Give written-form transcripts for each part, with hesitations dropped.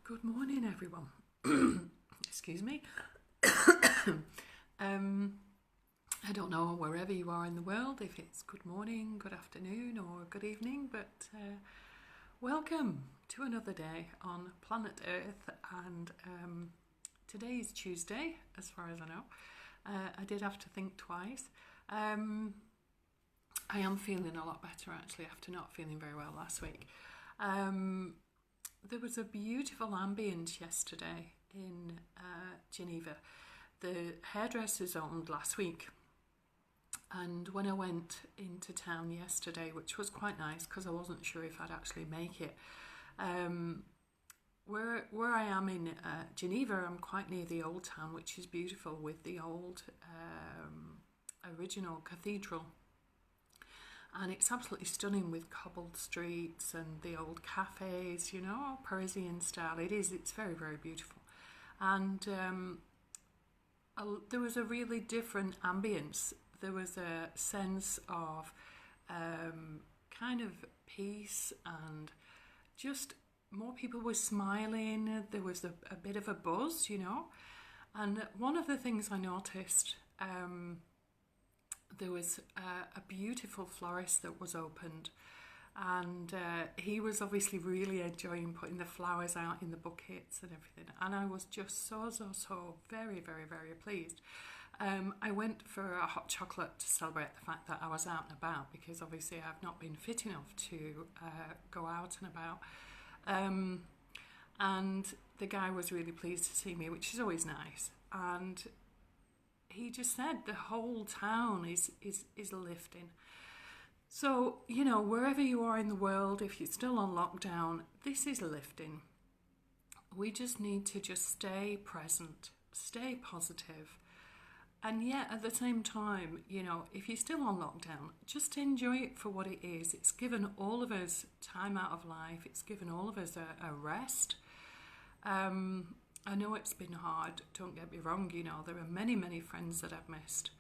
Good morning, everyone. Excuse me. I don't know wherever you are in the world, if it's good morning, good afternoon, or good evening, but welcome to another day on planet Earth. And today is Tuesday, as far as I know. I did have to think twice. I am feeling a lot better actually after not feeling very well last week. There was a beautiful ambience yesterday in Geneva. The hairdressers opened last week, and when I went into town yesterday, which was quite nice because I wasn't sure if I'd actually make it, where I am in Geneva, I'm quite near the old town, which is beautiful, with the old original cathedral. And it's absolutely stunning with cobbled streets and the old cafes, you know, Parisian style. It's very, very beautiful. And there was a really different ambience. There was a sense of kind of peace, and just more people were smiling. There was a bit of a buzz, you know. And one of the things I noticed, there was a beautiful florist that was opened, and he was obviously really enjoying putting the flowers out in the buckets and everything, and I was just so very, very, very pleased. I went for a hot chocolate to celebrate the fact that I was out and about, because obviously I've not been fit enough to go out and about, and the guy was really pleased to see me, which is always nice. And he just said the whole town is lifting. So, you know, wherever you are in the world, if you're still on lockdown, this is lifting. We just need to just stay present, stay positive. And yet at the same time, you know, if you're still on lockdown, just enjoy it for what it is. It's given all of us time out of life. It's given all of us a rest. I know it's been hard, don't get me wrong, you know, there are many, many friends that I've missed,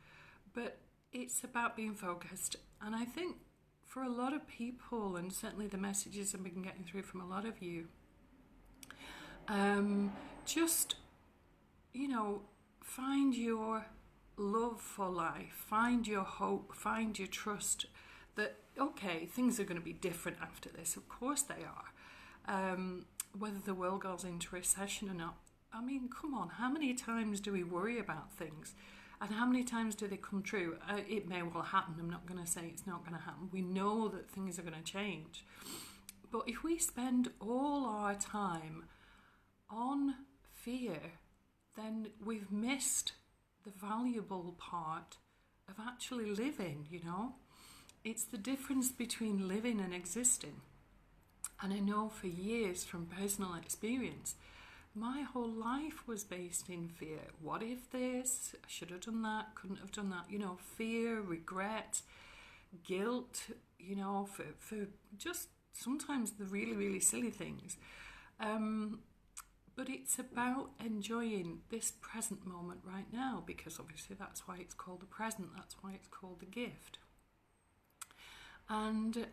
but it's about being focused. And I think for a lot of people, and certainly the messages I've been getting through from a lot of you, just, you know, find your love for life, find your hope, find your trust that, okay, things are going to be different after this. Of course they are. Whether the world goes into recession or not, I mean, come on, how many times do we worry about things? And how many times do they come true? It may well happen. I'm not going to say it's not going to happen. We know that things are going to change. But if we spend all our time on fear, then we've missed the valuable part of actually living, you know? It's the difference between living and existing. And I know for years from personal experience, my whole life was based in fear. What if this? I should have done that, couldn't have done that. You know, fear, regret, guilt, you know, for just sometimes the really, really silly things. But it's about enjoying this present moment right now, because obviously that's why it's called the present, that's why it's called the gift. And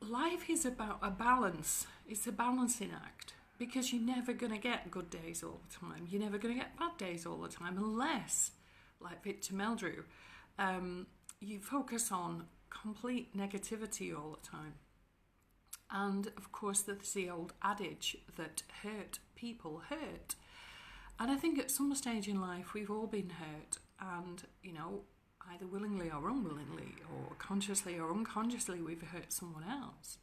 life is about a balance. It's a balancing act, because you're never going to get good days all the time. You're never going to get bad days all the time, unless, like Victor Meldrew, you focus on complete negativity all the time. And of course, there's the old adage that hurt people hurt. And I think at some stage in life, we've all been hurt, and, you know, either willingly or unwillingly, or consciously or unconsciously, we've hurt someone else.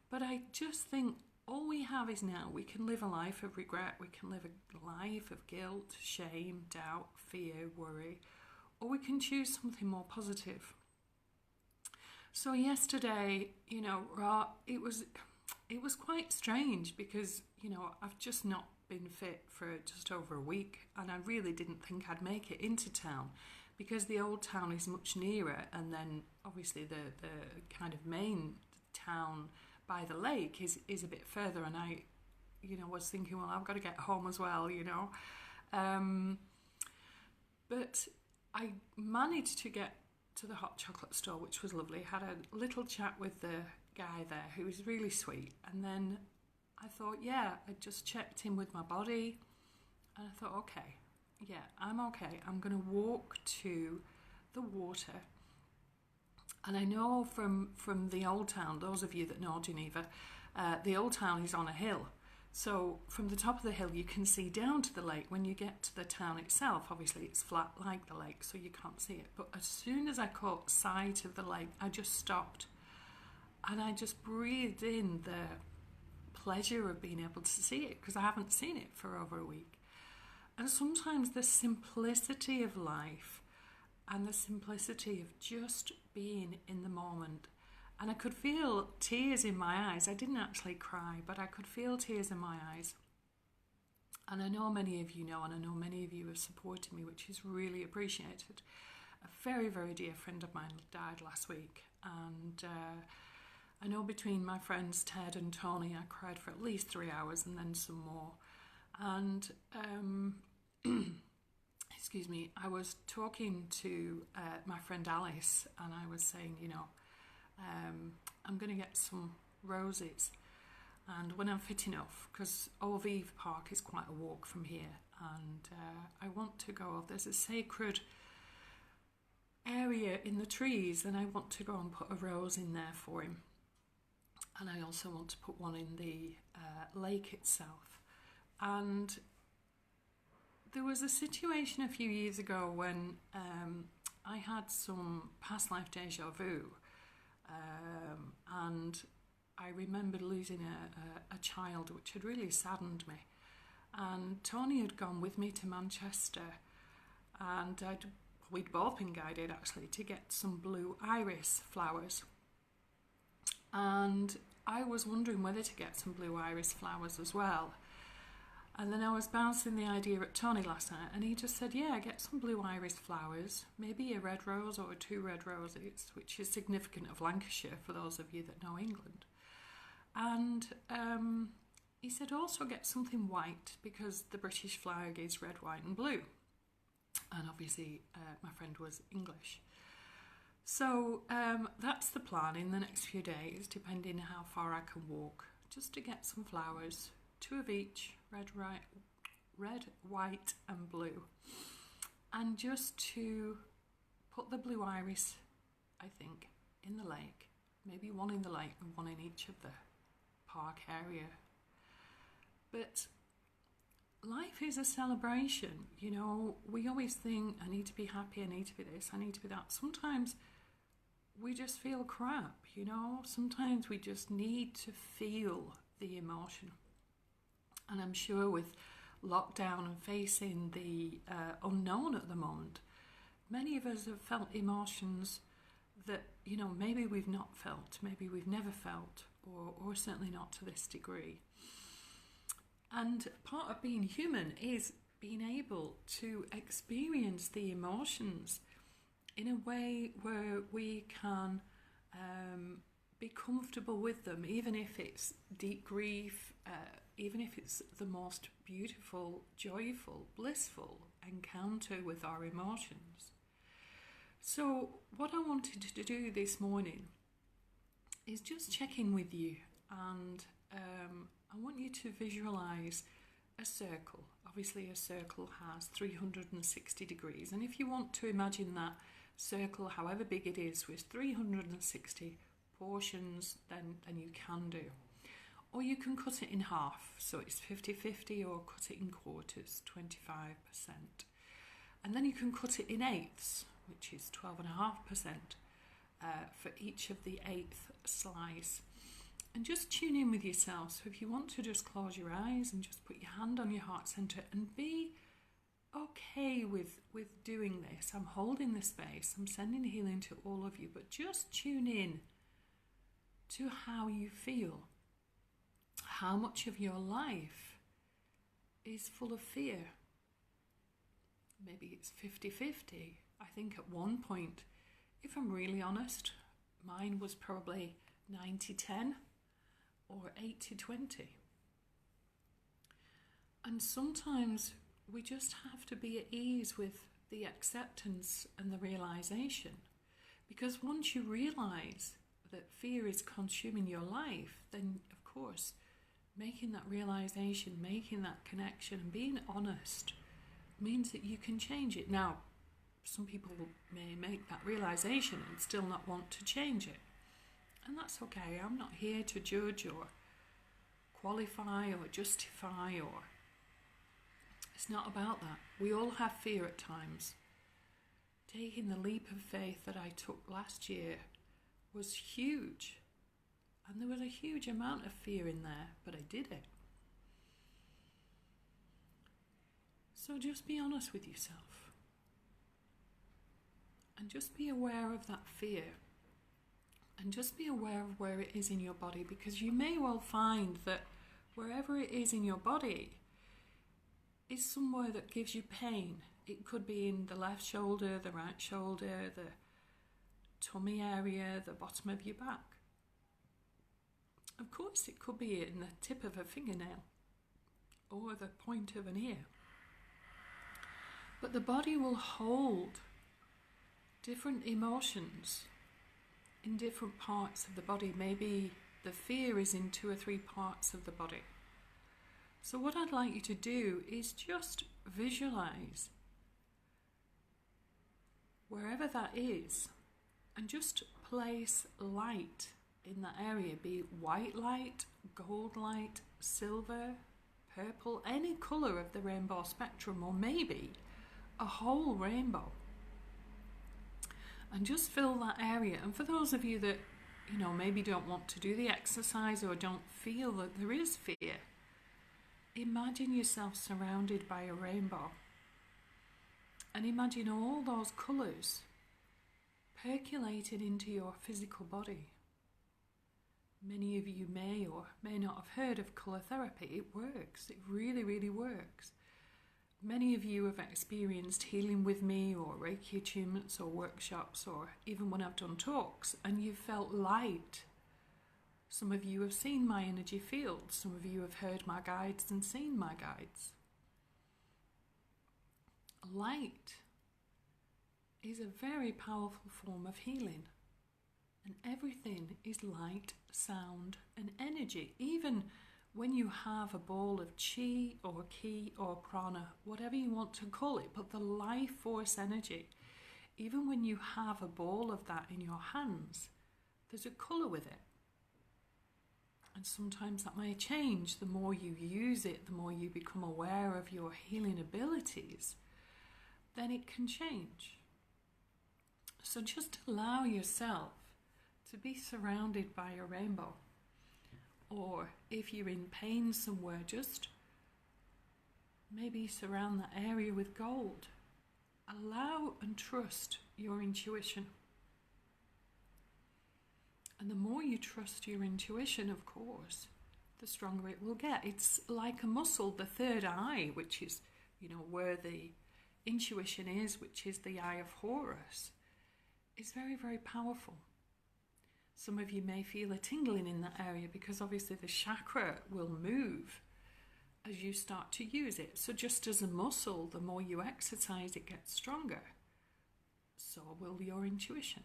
But I just think all we have is now. We can live a life of regret, we can live a life of guilt, shame, doubt, fear, worry, or we can choose something more positive. So yesterday, you know, it was quite strange, because, you know, I've just not been fit for just over a week, and I really didn't think I'd make it into town, because the old town is much nearer, and then obviously the kind of main town by the lake is a bit further, and I, you know, was thinking, well, I've got to get home as well, you know. But I managed to get to the hot chocolate store, which was lovely. Had a little chat with the guy there who was really sweet. And then I thought, yeah, I just checked in with my body. And I thought, okay, yeah, I'm okay. I'm going to walk to the water. And I know from the Old Town, those of you that know Geneva, the Old Town is on a hill. So from the top of the hill, you can see down to the lake. When you get to the town itself, obviously it's flat like the lake, so you can't see it. But as soon as I caught sight of the lake, I just stopped. And I just breathed in the pleasure of being able to see it, because I haven't seen it for over a week. And sometimes the simplicity of life and the simplicity of just being in the moment. And I could feel tears in my eyes. I didn't actually cry, but I could feel tears in my eyes. And I know many of you know, and I know many of you have supported me, which is really appreciated. A very, very dear friend of mine died last week. And I know between my friends Ted and Tony, I cried for at least 3 hours and then some more. And excuse me, I was talking to my friend Alice, and I was saying, I'm going to get some roses, and when I'm fit enough, because Eau Vive Park is quite a walk from here, and I want to go, there's a sacred area in the trees, and I want to go and put a rose in there for him. And I also want to put one in the lake itself. And there was a situation a few years ago when I had some past life deja vu, and I remembered losing a child, which had really saddened me. And Tony had gone with me to Manchester, and we'd both been guided actually to get some blue iris flowers. And I was wondering whether to get some blue iris flowers as well. And then I was bouncing the idea at Tony last night, and he just said, yeah, get some blue iris flowers, maybe a red rose or 2 red roses, which is significant of Lancashire for those of you that know England. And he said also get something white, because the British flag is red, white and blue. And obviously my friend was English. So that's the plan in the next few days, depending how far I can walk, just to get some flowers, 2 of each, red, white and blue. And just to put the blue iris, I think, in the lake, maybe one in the lake and one in each of the park area. But life is a celebration, we always think, I need to be happy, I need to be this, I need to be that. Sometimes we just feel crap, sometimes we just need to feel the emotion. And I'm sure with lockdown and facing the unknown at the moment, many of us have felt emotions that, maybe we've not felt, maybe we've never felt, or certainly not to this degree. And part of being human is being able to experience the emotions in a way where we can be comfortable with them, even if it's deep grief, even if it's the most beautiful, joyful, blissful encounter with our emotions. So what I wanted to do this morning is just check in with you, and I want you to visualize a circle. Obviously a circle has 360 degrees, and if you want to imagine that circle, however big it is, with 360 portions, then you can do. Or you can cut it in half, so it's 50-50, or cut it in quarters, 25%. And then you can cut it in eighths, which is 12.5% for each of the eighth slice. And just tune in with yourself. So if you want to just close your eyes and just put your hand on your heart center and be okay with doing this. I'm holding the space. I'm sending healing to all of you, but just tune in to how you feel. How much of your life is full of fear? Maybe it's 50-50. I think at one point, if I'm really honest, mine was probably 90-10 or 80-20. And sometimes we just have to be at ease with the acceptance and the realization. Because once you realize that fear is consuming your life, then of course making that realization, making that connection and being honest means that you can change it. Now, some people may make that realization and still not want to change it, and that's okay. I'm not here to judge or qualify or justify, or it's not about that. We all have fear at times. Taking the leap of faith that I took last year was huge, and there was a huge amount of fear in there, but I did it. So just be honest with yourself and just be aware of that fear, and just be aware of where it is in your body, because you may well find that wherever it is in your body is somewhere that gives you pain. It could be in the left shoulder, the right shoulder, the tummy area, the bottom of your back. Of course, it could be in the tip of a fingernail or the point of an ear. But the body will hold different emotions in different parts of the body. Maybe the fear is in 2 or 3 parts of the body. So what I'd like you to do is just visualize wherever that is, and just place light in that area, be it white light, gold light, silver, purple, any colour of the rainbow spectrum, or maybe a whole rainbow. And just fill that area. And for those of you that, maybe don't want to do the exercise or don't feel that there is fear, imagine yourself surrounded by a rainbow. And imagine all those colours percolated into your physical body. Many of you may or may not have heard of colour therapy. It works. It really, really works. Many of you have experienced healing with me, or Reiki attunements, or workshops, or even when I've done talks, and you've felt light. Some of you have seen my energy field. Some of you have heard my guides and seen my guides. Light is a very powerful form of healing, and everything is light, sound and energy. Even when you have a ball of chi or ki or prana, whatever you want to call it, but the life force energy, even when you have a ball of that in your hands, there's a colour with it. And sometimes that may change. The more you use it, the more you become aware of your healing abilities, then it can change. So just allow yourself to be surrounded by a rainbow. Or if you're in pain somewhere, just maybe surround that area with gold. Allow and trust your intuition. And the more you trust your intuition, of course, the stronger it will get. It's like a muscle, the third eye, which is, where the intuition is, which is the eye of Horus, is very, very powerful. Some of you may feel a tingling in that area because obviously the chakra will move as you start to use it. So just as a muscle, the more you exercise, it gets stronger. So will your intuition.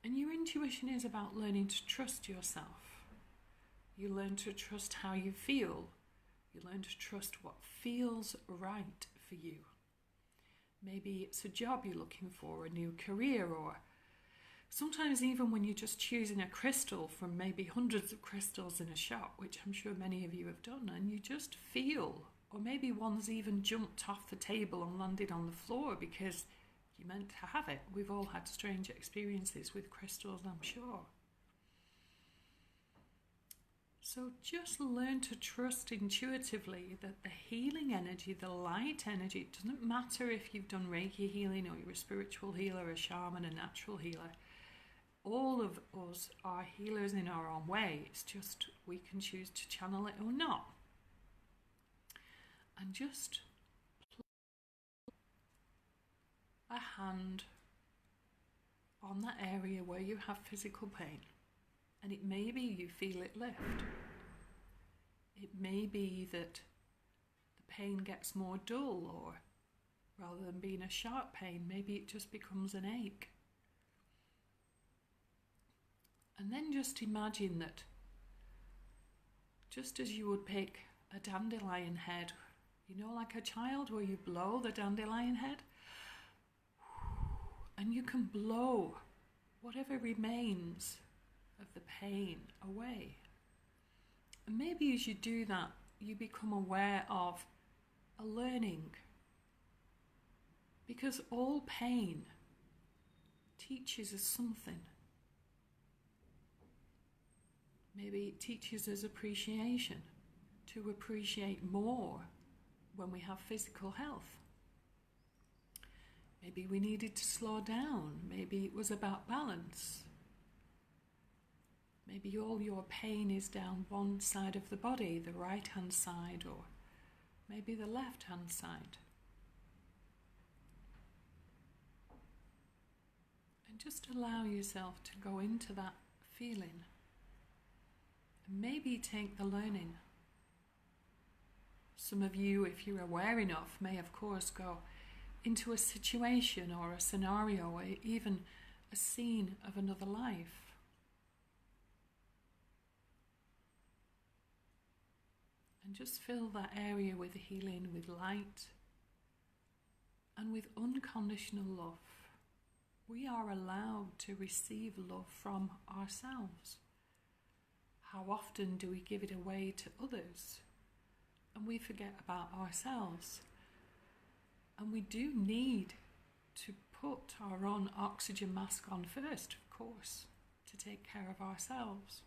And your intuition is about learning to trust yourself. You learn to trust how you feel. You learn to trust what feels right for you. Maybe it's a job you're looking for, a new career, or sometimes even when you're just choosing a crystal from maybe hundreds of crystals in a shop, which I'm sure many of you have done, and you just feel, or maybe one's even jumped off the table and landed on the floor because you meant to have it. We've all had strange experiences with crystals, I'm sure. So just learn to trust intuitively that the healing energy, the light energy, it doesn't matter if you've done Reiki healing or you're a spiritual healer, a shaman, a natural healer. All of us are healers in our own way. It's just we can choose to channel it or not. And just a hand on that area where you have physical pain. And it may be you feel it lift. It may be that the pain gets more dull, or rather than being a sharp pain, maybe it just becomes an ache. And then just imagine that just as you would pick a dandelion head, like a child where you blow the dandelion head, and you can blow whatever remains of the pain away. And maybe as you do that, you become aware of a learning. Because all pain teaches us something. Maybe it teaches us appreciation, to appreciate more when we have physical health. Maybe we needed to slow down. Maybe it was about balance. Maybe all your pain is down one side of the body, the right-hand side, or maybe the left-hand side. And just allow yourself to go into that feeling. And maybe take the learning. Some of you, if you're aware enough, may of course go into a situation or a scenario or even a scene of another life. And just fill that area with healing, with light, and with unconditional love. We are allowed to receive love from ourselves. How often do we give it away to others? And we forget about ourselves. And we do need to put our own oxygen mask on first, of course, to take care of ourselves.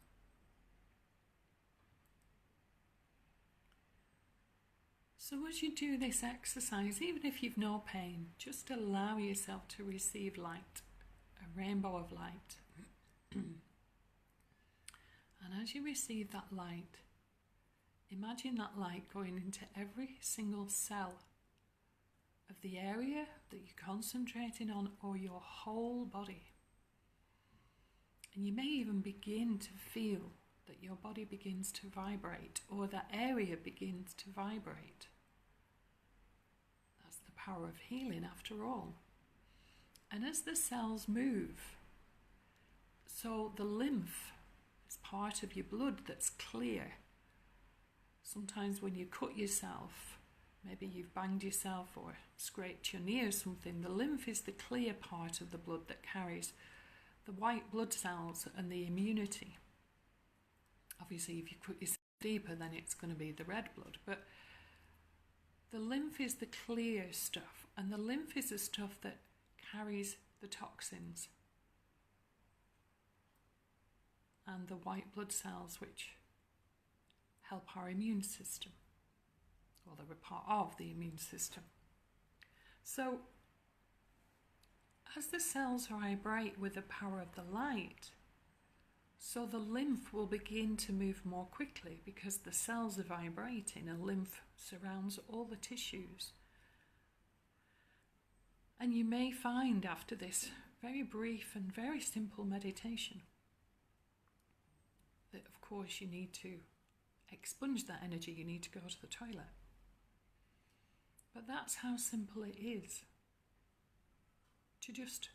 So as you do this exercise, even if you've no pain, just allow yourself to receive light, a rainbow of light. And as you receive that light, imagine that light going into every single cell of the area that you're concentrating on, or your whole body. And you may even begin to feel that your body begins to vibrate, or that area begins to vibrate. That's the power of healing after all. And as the cells move, so the lymph is part of your blood that's clear. Sometimes when you cut yourself, maybe you've banged yourself or scraped your knee or something, the lymph is the clear part of the blood that carries the white blood cells and the immunity. Obviously, if you cut yourself deeper, then it's going to be the red blood. But the lymph is the clear stuff, and the lymph is the stuff that carries the toxins. And the white blood cells, which help our immune system. Well, they're a part of the immune system. So, as the cells vibrate with the power of the light, so the lymph will begin to move more quickly because the cells are vibrating and lymph surrounds all the tissues. And you may find after this very brief and very simple meditation that, of course, you need to expunge that energy, you need to go to the toilet. But that's how simple it is. To just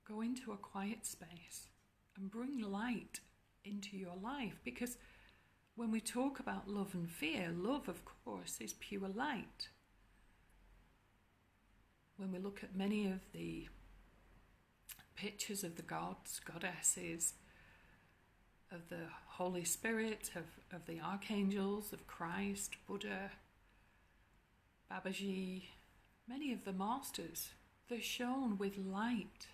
go into a quiet space and bring light into your life. Because when we talk about love and fear, love, of course, is pure light. When we look at many of the pictures of the gods, goddesses, of the Holy Spirit, of the archangels, of Christ, Buddha, Babaji, many of the masters, they're shown with light.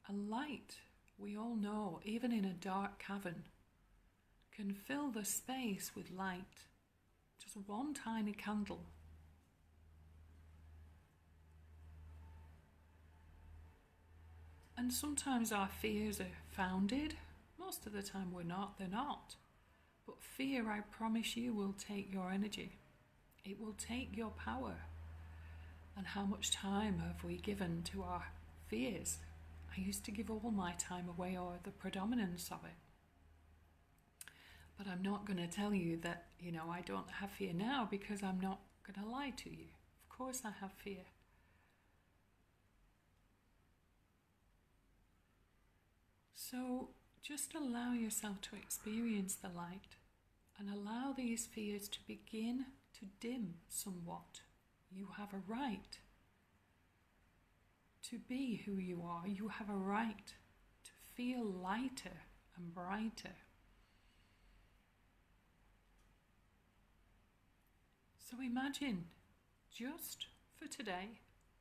And light, we all know, even in a dark cavern, can fill the space with light. Just one tiny candle. And sometimes our fears are founded. Most of the time they're not. But fear, I promise you, will take your energy. It will take your power. And how much time have we given to our fears? I used to give all my time away, or the predominance of it. But I'm not going to tell you that, I don't have fear now, because I'm not going to lie to you. Of course I have fear. So just allow yourself to experience the light and allow these fears to begin to dim somewhat. You have a right to be who you are. You have a right to feel lighter and brighter. So imagine, just for today,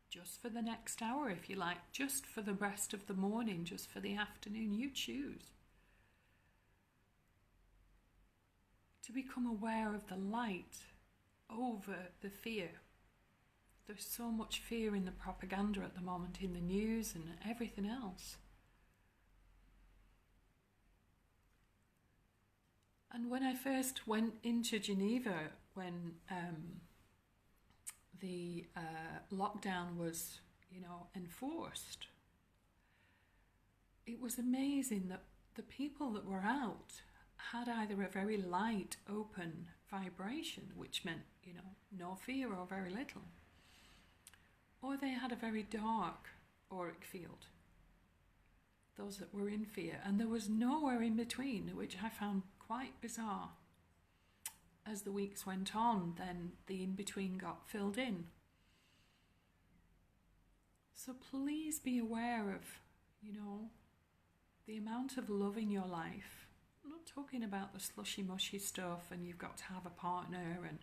just for the next hour if you like, just for the rest of the morning, just for the afternoon, you choose to become aware of the light over the fear. There's so much fear in the propaganda at the moment, in the news and everything else. And when I first went into Geneva, when the lockdown was, enforced, it was amazing that the people that were out had either a very light, open vibration, which meant, no fear or very little, or they had a very dark auric field, those that were in fear, and there was nowhere in between, which I found quite bizarre. As the weeks went on, then the in-between got filled in. So please be aware of, the amount of love in your life. I'm not talking about the slushy-mushy stuff and you've got to have a partner and,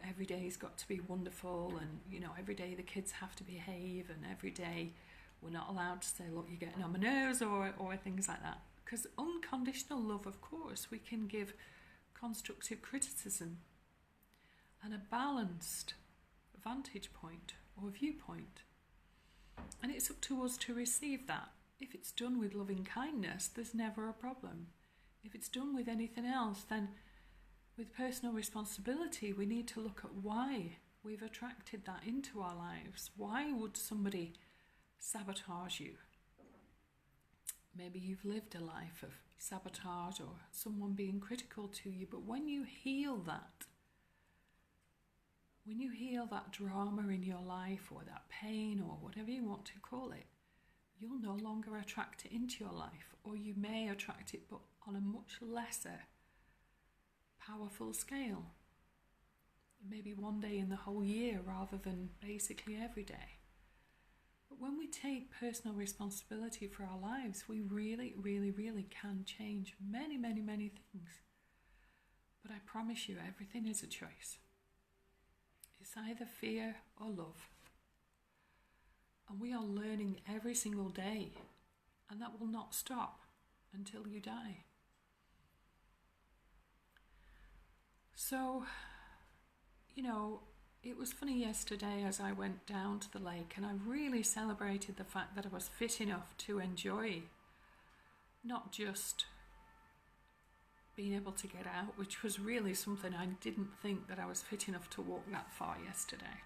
every day's got to be wonderful and, every day the kids have to behave and every day we're not allowed to say, look, you're getting on my nerves or things like that. Because unconditional love, of course, we can give constructive criticism and a balanced vantage point or viewpoint. And it's up to us to receive that. If it's done with loving kindness, there's never a problem. If it's done with anything else, then with personal responsibility, we need to look at why we've attracted that into our lives. Why would somebody sabotage you? Maybe you've lived a life of sabotage or someone being critical to you, but when you heal that drama in your life or that pain or whatever you want to call it, you'll no longer attract it into your life, or you may attract it but on a much lesser powerful scale. Maybe one day in the whole year rather than basically every day. But when we take personal responsibility for our lives, we really, really, really can change many, many, many things. But I promise you, everything is a choice. It's either fear or love. And we are learning every single day, and that will not stop until you die. So, it was funny yesterday as I went down to the lake, and I really celebrated the fact that I was fit enough to enjoy not just being able to get out, which was really something I didn't think that I was fit enough to walk that far yesterday.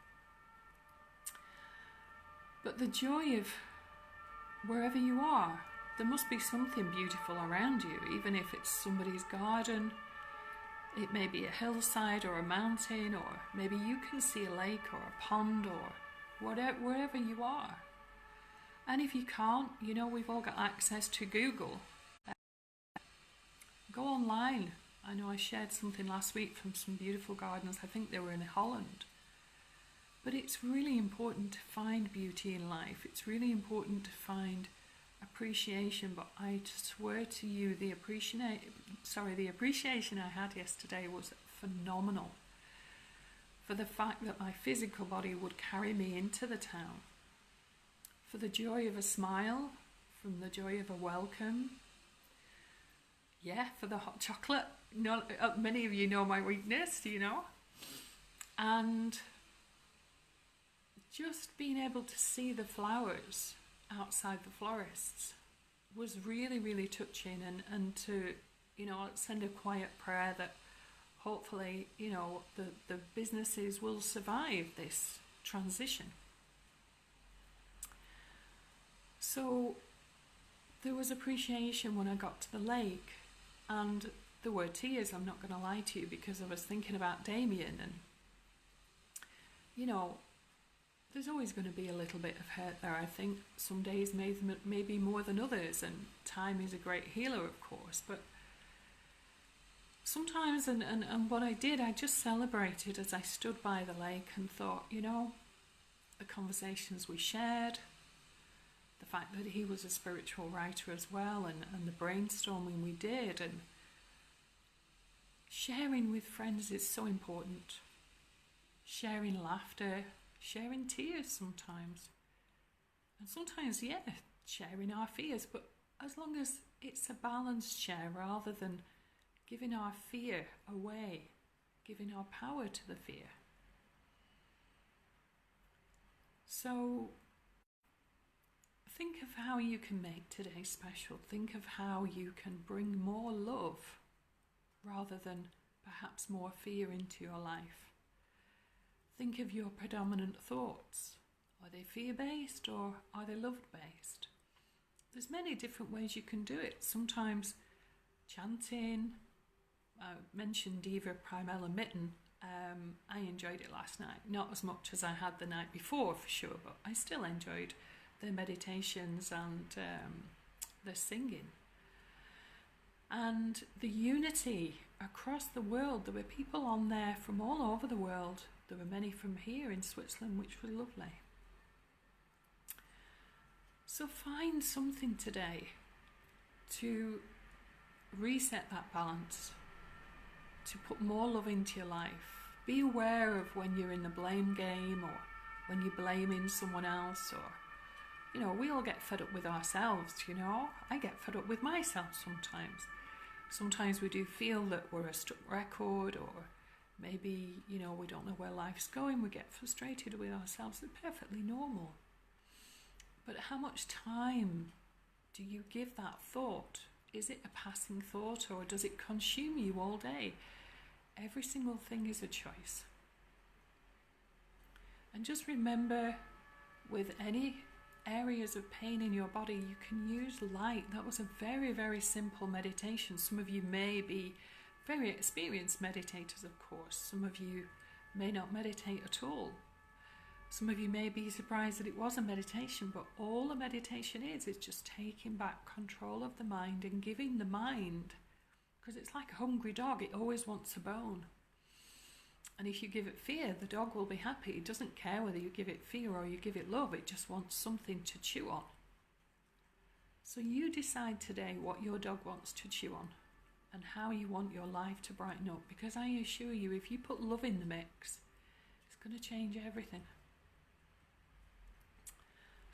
But the joy of wherever you are, there must be something beautiful around you, even if it's somebody's garden. It may be a hillside or a mountain, or maybe you can see a lake or a pond or whatever, wherever you are. And if you can't, we've all got access to Google. Go online. I know I shared something last week from some beautiful gardens. I think they were in Holland. But it's really important to find beauty in life. It's really important to find appreciation, but I swear to you, the appreciation I had yesterday was phenomenal. For the fact that my physical body would carry me into the town, for the joy of a smile, from the joy of a welcome, for the hot chocolate. Many of you know my weakness, and just being able to see the flowers outside the florists was really, really touching, and to send a quiet prayer that hopefully the businesses will survive this transition. So there was appreciation when I got to the lake, and there were tears, I'm not going to lie to you, because I was thinking about Damien and you know, there's always going to be a little bit of hurt there. I think some days may be more than others, and time is a great healer, of course, but sometimes, and what I did, I just celebrated as I stood by the lake and thought, you know, the conversations we shared, the fact that he was a spiritual writer as well, and the brainstorming we did, and sharing with friends is so important. Sharing laughter, sharing tears sometimes. And sometimes, yeah, sharing our fears, but as long as it's a balanced share rather than giving our fear away, giving our power to the fear. So think of how you can make today special. Think of how you can bring more love rather than perhaps more fear into your life. Think of your predominant thoughts. Are they fear-based or are they love-based? There's many different ways you can do it. Sometimes chanting. I mentioned Diva Primella Mitten. I enjoyed it last night. Not as much as I had the night before, for sure, but I still enjoyed the meditations and the singing. And the unity across the world. There were people on there from all over the world. There were many from here in Switzerland, which was lovely. So find something today to reset that balance, to put more love into your life. Be aware of when you're in the blame game or when you're blaming someone else, or, you know, we all get fed up with ourselves, you know. I get fed up with myself sometimes. Sometimes we do feel that we're a stuck record, or maybe, you know, we don't know where life's going. We get frustrated with ourselves. It's perfectly normal. But how much time do you give that thought? Is it a passing thought, or does it consume you all day? Every single thing is a choice. And just remember, with any areas of pain in your body, you can use light. That was a very, very simple meditation. Some of you may be very experienced meditators, of course. Some of you may not meditate at all. Some of you may be surprised that it was a meditation, but all a meditation is just taking back control of the mind and giving the mind, because it's like a hungry dog, it always wants a bone. And if you give it fear, the dog will be happy. It doesn't care whether you give it fear or you give it love, it just wants something to chew on. So you decide today what your dog wants to chew on and how you want your life to brighten up, because I assure you, if you put love in the mix, it's going to change everything.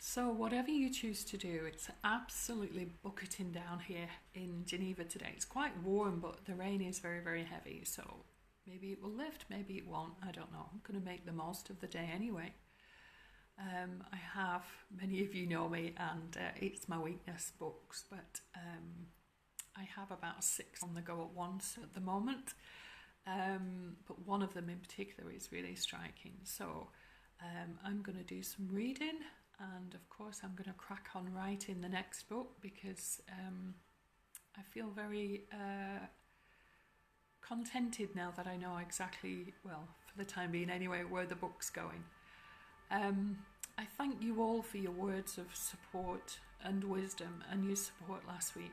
So whatever you choose to do, it's absolutely bucketing down here in Geneva today. It's quite warm, but the rain is very, very heavy. So maybe it will lift, maybe it won't. I don't know. I'm going to make the most of the day anyway. I have, many of you know me, and it's my weakness, books, but I have about 6 on the go at once at the moment. But one of them in particular is really striking. So I'm going to do some reading. And of course, I'm going to crack on writing the next book, because I feel very contented now that I know exactly, well, for the time being anyway, where the book's going. I thank you all for your words of support and wisdom and your support last week.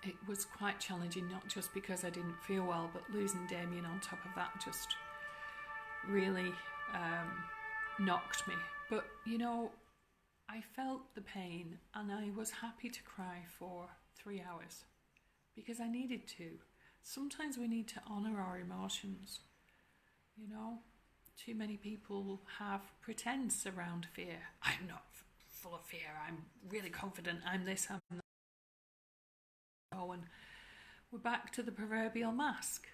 It was quite challenging, not just because I didn't feel well, but losing Damien on top of that just really knocked me. But you know, I felt the pain and I was happy to cry for 3 hours because I needed to. Sometimes we need to honor our emotions, you know. Too many people have pretense around fear. I'm not full of fear, I'm really confident, I'm this, I'm that. Oh, and we're back to the proverbial mask,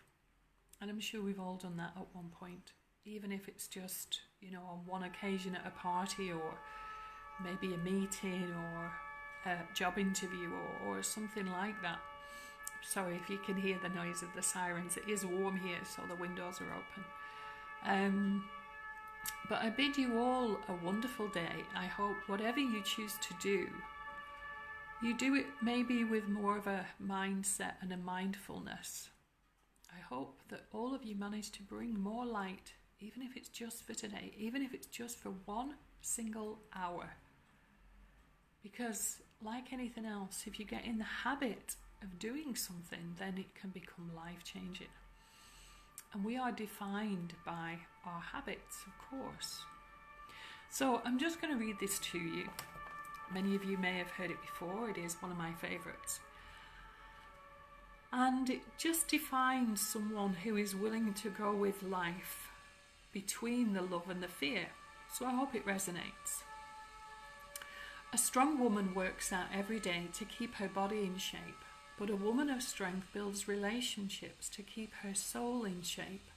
and I'm sure we've all done that at one point. Even if it's just, you know, on one occasion at a party, or maybe a meeting, or a job interview, or something like that. Sorry if you can hear the noise of the sirens. It is warm here, so the windows are open. But I bid you all a wonderful day. I hope whatever you choose to do, you do it maybe with more of a mindset and a mindfulness. I hope that all of you manage to bring more light, even if it's just for today, even if it's just for 1 single hour. Because like anything else, if you get in the habit of doing something, then it can become life-changing. And we are defined by our habits, of course. So I'm just going to read this to you. Many of you may have heard it before. It is one of my favourites. And it just defines someone who is willing to go with life between the love and the fear. So I hope it resonates. A strong woman works out every day to keep her body in shape, but a woman of strength builds relationships to keep her soul in shape.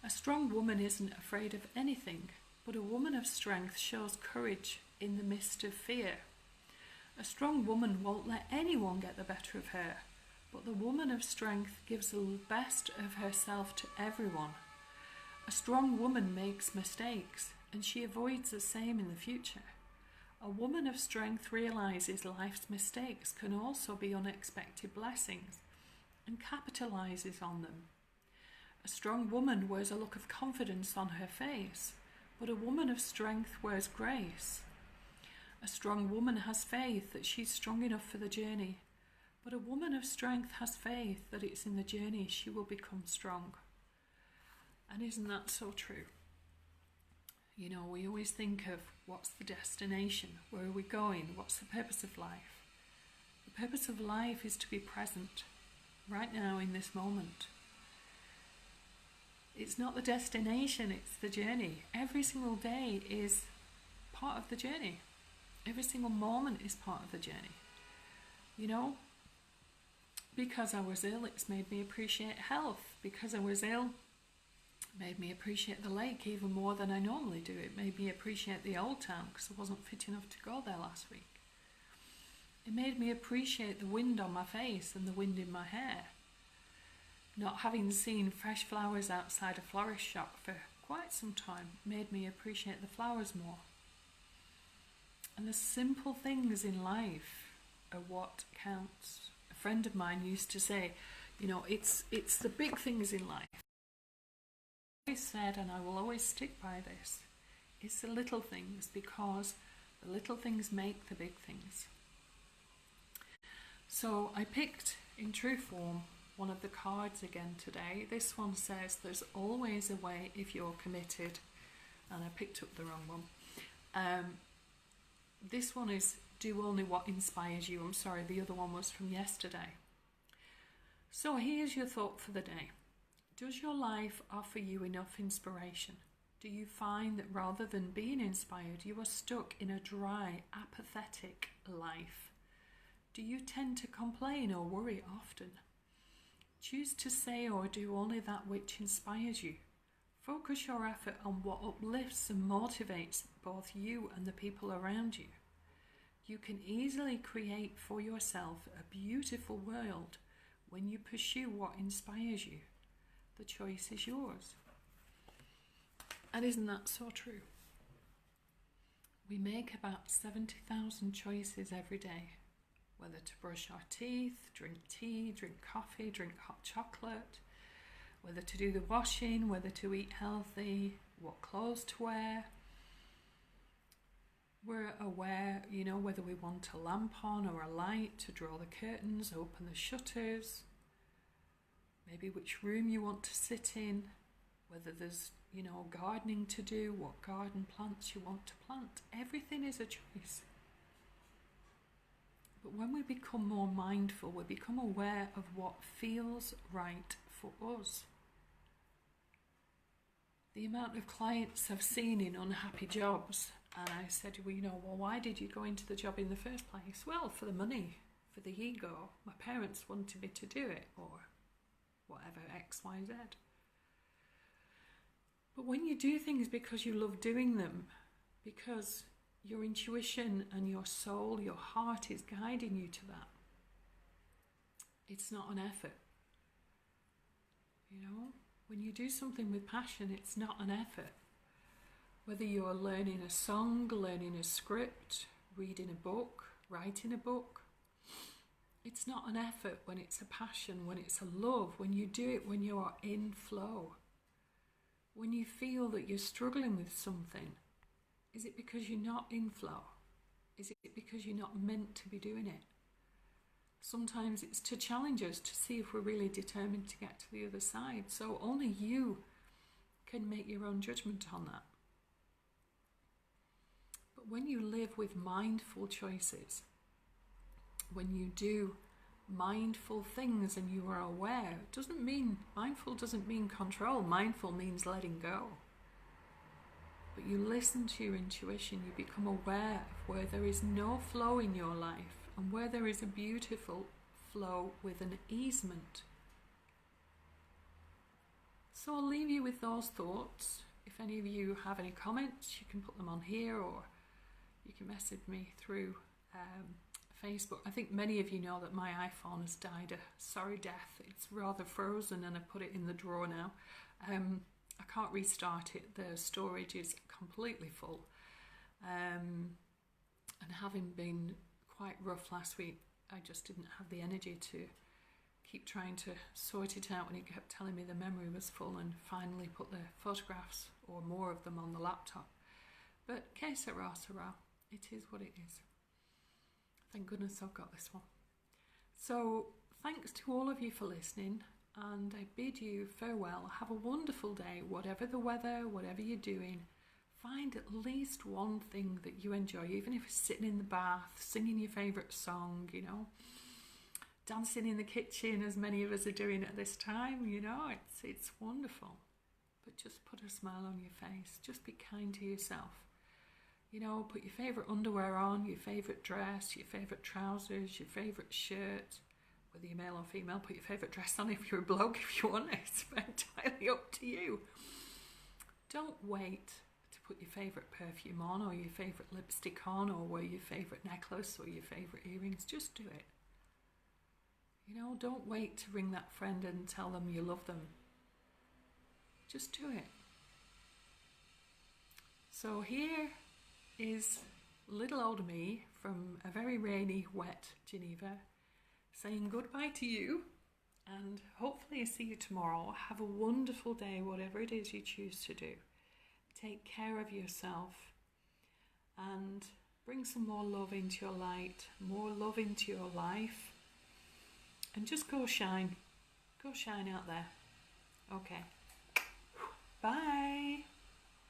A strong woman isn't afraid of anything, but a woman of strength shows courage in the midst of fear. A strong woman won't let anyone get the better of her, but the woman of strength gives the best of herself to everyone. A strong woman makes mistakes, and she avoids the same in the future. A woman of strength realizes life's mistakes can also be unexpected blessings and capitalizes on them. A strong woman wears a look of confidence on her face, but a woman of strength wears grace. A strong woman has faith that she's strong enough for the journey, but a woman of strength has faith that it's in the journey she will become strong. And isn't that so true? You know, we always think of what's the destination, where are we going, what's the purpose of life? The purpose of life is to be present, right now in this moment. It's not the destination, it's the journey. Every single day is part of the journey. Every single moment is part of the journey. You know, because I was ill, it's made me appreciate health. Because I was ill, made me appreciate the lake even more than I normally do. It made me appreciate the old town because I wasn't fit enough to go there last week. It made me appreciate the wind on my face and the wind in my hair. Not having seen fresh flowers outside a florist shop for quite some time made me appreciate the flowers more. And the simple things in life are what counts. A friend of mine used to say, you know, it's the big things in life. I always said, and I will always stick by this, it's the little things, because the little things make the big things. So I picked, in true form, one of the cards again today. This one says there's always a way if you're committed, and I picked up the wrong one. This one is do only what inspires you. I'm sorry, the other one was from yesterday. So here's your thought for the day. Does your life offer you enough inspiration? Do you find that rather than being inspired, you are stuck in a dry, apathetic life? Do you tend to complain or worry often? Choose to say or do only that which inspires you. Focus your effort on what uplifts and motivates both you and the people around you. You can easily create for yourself a beautiful world when you pursue what inspires you. The choice is yours. And isn't that so true? We make about 70,000 choices every day. Whether to brush our teeth, drink tea, drink coffee, drink hot chocolate, whether to do the washing, whether to eat healthy, what clothes to wear. We're aware, you know, whether we want a lamp on or a light to draw the curtains, open the shutters, maybe which room you want to sit in, whether there's, you know, gardening to do, what garden plants you want to plant. Everything is a choice. But when we become more mindful, we become aware of what feels right for us. The amount of clients I've seen in unhappy jobs, and I said, well, you know, well, why did you go into the job in the first place? Well, for the money, for the ego. My parents wanted me to do it, or whatever, X, Y, Z. But when you do things because you love doing them, because your intuition and your soul, your heart is guiding you to that, it's not an effort. You know, when you do something with passion, it's not an effort. Whether you're learning a song, learning a script, reading a book, writing a book, It's not an effort when it's a passion, when it's a love, when you do it when you are in flow. When you feel that you're struggling with something, is it because you're not in flow? Is it because you're not meant to be doing it? Sometimes it's to challenge us to see if we're really determined to get to the other side. So only you can make your own judgment on that. But when you live with mindful choices, when you do mindful things and you are aware, mindful doesn't mean control. Mindful means letting go. But you listen to your intuition, you become aware of where there is no flow in your life and where there is a beautiful flow with an easement. So I'll leave you with those thoughts. If any of you have any comments, you can put them on here, or you can message me through Facebook. I think many of you know that my iPhone has died a sorry death. It's rather frozen and I put it in the drawer now. I can't restart it. The storage is completely full. And having been quite rough last week, I just didn't have the energy to keep trying to sort it out when it kept telling me the memory was full, and finally put the photographs or more of them on the laptop. But que sera, sera. It is what it is. Thank goodness I've got this one. So thanks to all of you for listening, and I bid you farewell. Have a wonderful day, whatever the weather, whatever you're doing. Find at least one thing that you enjoy, even if it's sitting in the bath, singing your favourite song, dancing in the kitchen, as many of us are doing at this time, it's wonderful. But just put a smile on your face. Just be kind to yourself. Put your favourite underwear on, your favourite dress, your favourite trousers, your favourite shirt, whether you're male or female. Put your favourite dress on if you're a bloke, if you want it. It's entirely up to you. Don't wait to put your favourite perfume on, or your favourite lipstick on, or wear your favourite necklace or your favourite earrings. Just do it. Don't wait to ring that friend and tell them you love them. Just do it. So here is little old me from a very rainy, wet Geneva, saying goodbye to you, and hopefully I see you tomorrow. Have a wonderful day, whatever it is you choose to do. Take care of yourself and bring some more love into your light, more love into your life, and just go shine out there. Okay, bye.